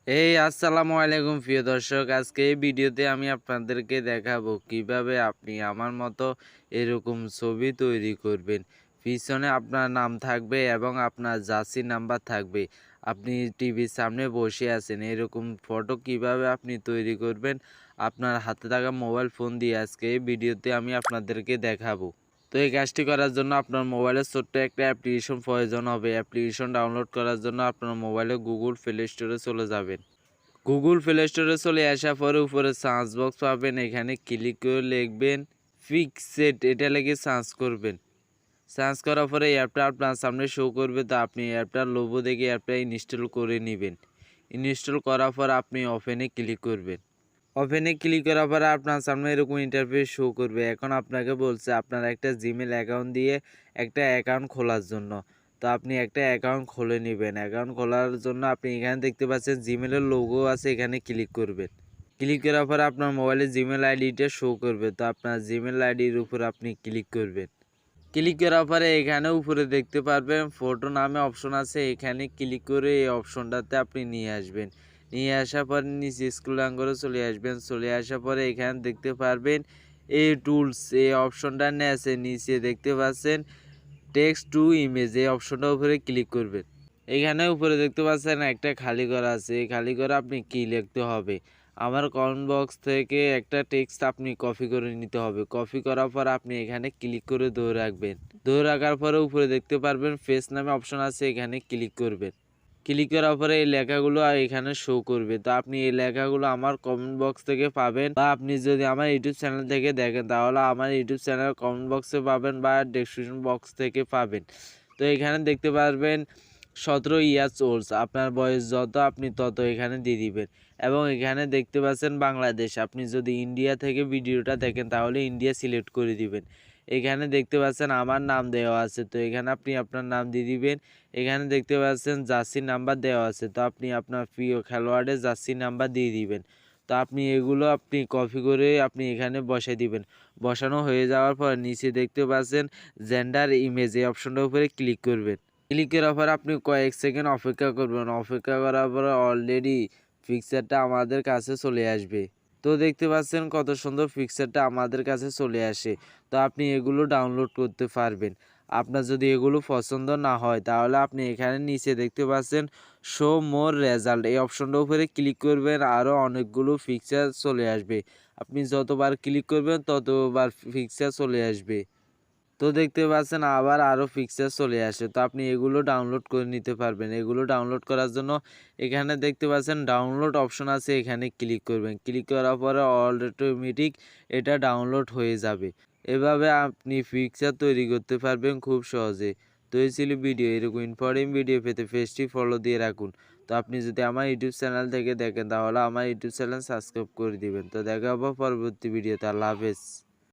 আসসালামু আলাইকুম প্রিয় দর্শক। আজকে এই ভিডিওতে আমি আপনাদেরকে দেখাবো কিভাবে আপনি আমার মতো এরকম ছবি তৈরি করবেন। পিছনে আপনার নাম থাকবে এবং আপনার জার্সি নাম্বার থাকবে। আপনি টিভির সামনে বসে আছেন, এরকম ফটো কিভাবে আপনি তৈরি করবেন আপনার হাতে থাকা মোবাইল ফোন দিয়ে আজকে এই ভিডিওতে আমি আপনাদেরকে দেখাবো। তো এই কাজটি করার জন্য আপনার মোবাইলে ছোট্ট একটা অ্যাপ্লিকেশন প্রয়োজন হবে। অ্যাপ্লিকেশন ডাউনলোড করার জন্য আপনার মোবাইলে গুগল প্লে স্টোরে চলে যাবেন। গুগল প্লে স্টোরে চলে আসার পরে উপরে সার্চ বক্স পাবেন, এখানে ক্লিক করে লিখবেন পিক্সেট, এটা লিখে সার্চ করবেন। সার্চ করার পরে অ্যাপটা আপনার সামনে শো করবে, তো আপনি অ্যাপটার লোগো দেখে অ্যাপটা ইনস্টল করে নেবেন। ইনস্টল করার পর আপনি ওপেনে ক্লিক করবেন। ওপেনে ক্লিক করার পরে আপনার সামনে এরকম ইন্টারফেস শো করবে। এখন আপনাকে বলছে আপনার একটা জিমেল অ্যাকাউন্ট দিয়ে একটা অ্যাকাউন্ট খোলার জন্য। তো আপনি একটা অ্যাকাউন্ট খুলে নেবেন। অ্যাকাউন্ট খোলার জন্য আপনি এখানে দেখতে পাচ্ছেন জিমেলের লোগো আছে, এখানে ক্লিক করবেন। ক্লিক করার পরে আপনার মোবাইলে জিমেল আইডিটা শো করবে, তো আপনার জিমেল আইডির উপর আপনি ক্লিক করবেন। ক্লিক করার পরে এখানে উপরে দেখতে পারবেন ফটো নামে অপশন আছে, এখানে ক্লিক করে এই অপশনটাতে আপনি নিয়ে আসবেন। নিয়ে আসার পরে নিচে স্ক্রল ডাউন করে চলে আসবেন। চলে আসার পরে এখানে দেখতে পারবেন এই টুলস, এই অপশনটা আছে নিচে দেখতে পাচ্ছেন টেক্সট টু ইমেজ, এই অপশনটার উপরে ক্লিক করবেন। এখানে উপরে দেখতে পাচ্ছেন একটা খালি ঘর আছে, এই খালি ঘরে আপনি কি লিখতে হবে, আমার কমেন্ট বক্স থেকে একটা টেক্সট আপনি কপি করে নিতে হবে। কপি করার পর আপনি এখানে ক্লিক করে ধরে রাখবেন। ধরে রাখার পরে উপরে দেখতে পারবেন ফেস নামে অপশন আছে, এখানে ক্লিক করবেন। ক্লিক করার পরে এই লেখাগুলো এখানে শো করবে, তো আপনি এই লেখাগুলো আমার কমেন্ট বক্স থেকে পাবেন, বা আপনি যদি আমার ইউটিউব চ্যানেল থেকে দেখেন তাহলে আমার ইউটিউব চ্যানেল কমেন্ট বক্সে পাবেন বা ডেসক্রিপশন বক্স থেকে পাবেন। তো এখানে দেখতে পারবেন 17 ইয়ার্স ওল্ড, আপনার বয়স যত আপনি তত এখানে দিয়ে দিবেন। এবং এখানে দেখতে পাচ্ছেন বাংলাদেশ, আপনি যদি ইন্ডিয়া থেকে ভিডিওটা দেখেন তাহলে ইন্ডিয়া সিলেক্ট করে দিবেন। এখানে দেখতে পাচ্ছেন আমার নাম দেওয়া আছে, তো এখানে আপনি আপনার নাম দিয়ে দিবেন। এখানে দেখতে পাচ্ছেন জার্সি নাম্বার দেওয়া আছে, তো আপনি আপনার প্রিয় খেলোয়াড়ের জার্সি নাম্বার দিয়ে দিবেন। তো আপনি এগুলো আপনি কপি করে আপনি এখানে বসাই দিবেন। বসানো হয়ে যাওয়ার পর নিচে দেখতে পাচ্ছেন জেন্ডার ইমেজ, এই অপশনটার উপরে ক্লিক করবেন। ক্লিক করার পর আপনি কয়েক সেকেন্ড অপেক্ষা করবেন। অপেক্ষা করার পরে অলরেডি পিকচারটা আমাদের কাছে চলে আসবে। তো দেখতে পাচ্ছেন কত সুন্দর পিকচারটা আমাদের কাছে চলে আসে। তো আপনি এগুলো ডাউনলোড করতে পারবেন। আপনার যদি এগুলো পছন্দ না হয় তাহলে আপনি এখানে নিচে দেখতে পাচ্ছেন শো মোর রেজাল্ট, এই অপশনটার উপরে ক্লিক করবেন, আরও অনেকগুলো পিকচার চলে আসবে। আপনি যতবার ক্লিক করবেন ততবার পিকচার চলে আসবে। তো দেখতে পাচ্ছেন আবার আরও পিকচার চলে আসে, তো আপনি এগুলো ডাউনলোড করে নিতে পারবেন। এগুলো ডাউনলোড করার জন্য এখানে দেখতে পাচ্ছেন ডাউনলোড অপশন আছে, এখানে ক্লিক করবেন। ক্লিক করার পরে অটোমেটিক এটা ডাউনলোড হয়ে যাবে। এভাবে আপনি পিকচার তৈরি করতে পারবেন খুব সহজে। তো এই ছিল ভিডিও। এরকম ইম্পর্টেন্ট ভিডিও পেতে পেজটি ফলো দিয়ে রাখুন। তো আপনি যদি আমার ইউটিউব চ্যানেল থেকে দেখেন তাহলে আমার ইউটিউব চ্যানেল সাবস্ক্রাইব করে দিবেন। তো দেখা হবে পরবর্তী ভিডিওতে। আল্লাহ হাফেজ।